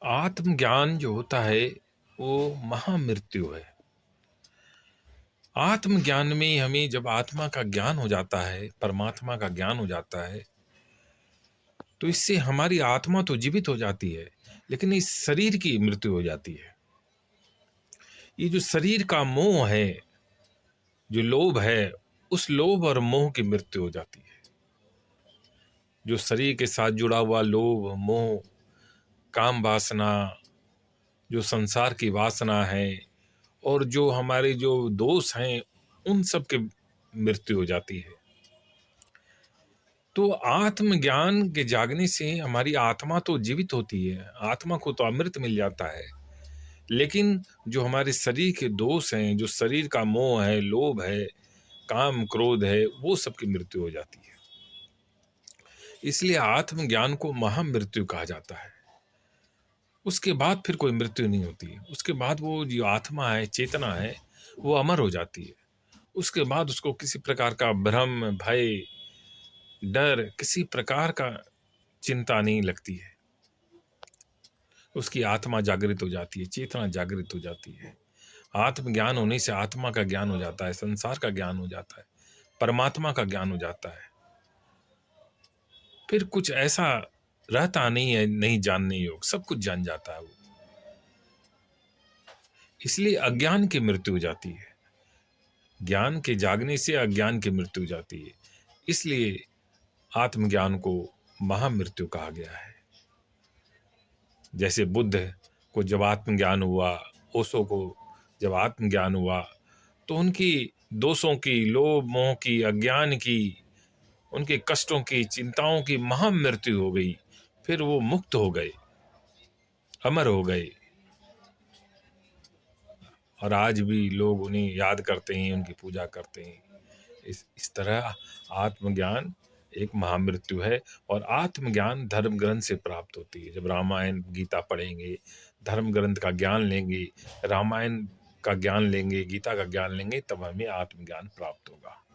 आत्मज्ञान जो होता है वो महामृत्यु है। आत्मज्ञान में हमें जब आत्मा का ज्ञान हो जाता है, परमात्मा का ज्ञान हो जाता है, तो इससे हमारी आत्मा तो जीवित हो जाती है, लेकिन इस शरीर की मृत्यु हो जाती है। ये जो शरीर का मोह है, जो लोभ है, उस लोभ और मोह की मृत्यु हो जाती है। जो शरीर के साथ जुड़ा हुआ लोभ, मोह, काम वासना, जो संसार की वासना है और जो हमारे जो दोष हैं, उन सब की मृत्यु हो जाती है। तो आत्मज्ञान के जागने से हमारी आत्मा तो जीवित होती है, आत्मा को तो अमृत मिल जाता है, लेकिन जो हमारे शरीर के दोष हैं, जो शरीर का मोह है, लोभ है, काम क्रोध है, वो सबकी मृत्यु हो जाती है। इसलिए आत्मज्ञान को महामृत्यु कहा जाता है। उसके बाद फिर कोई मृत्यु नहीं होती है। उसके बाद वो जो आत्मा है, चेतना है, वो अमर हो जाती है। उसके बाद उसको किसी प्रकार का भ्रम, भय, डर, किसी प्रकार का चिंता नहीं लगती है। उसकी आत्मा जागृत हो जाती है, चेतना जागृत हो जाती है। आत्मज्ञान होने से आत्मा का ज्ञान हो जाता है, संसार का ज्ञान हो जाता है, परमात्मा का ज्ञान हो जाता है। फिर कुछ ऐसा रहता नहीं है नहीं जानने योग, सब कुछ जान जाता है वो। इसलिए अज्ञान की मृत्यु हो जाती है। ज्ञान के जागने से अज्ञान की मृत्यु हो जाती है। इसलिए आत्मज्ञान को महामृत्यु कहा गया है। जैसे बुद्ध को जब आत्मज्ञान हुआ, ओशो को जब आत्मज्ञान हुआ, तो उनकी दोषों की, लोभ मोह की, अज्ञान की, उनके कष्टों की, चिंताओं की महामृत्यु हो गई। फिर वो मुक्त हो गए, अमर हो गए। और आज भी लोग उन्हें याद करते हैं, उनकी पूजा करते हैं। इस तरह आत्मज्ञान एक महामृत्यु है। और आत्मज्ञान धर्म ग्रंथ से प्राप्त होती है। जब रामायण गीता पढ़ेंगे, धर्म ग्रंथ का ज्ञान लेंगे, रामायण का ज्ञान लेंगे, गीता का ज्ञान लेंगे, तब हमें आत्मज्ञान प्राप्त होगा।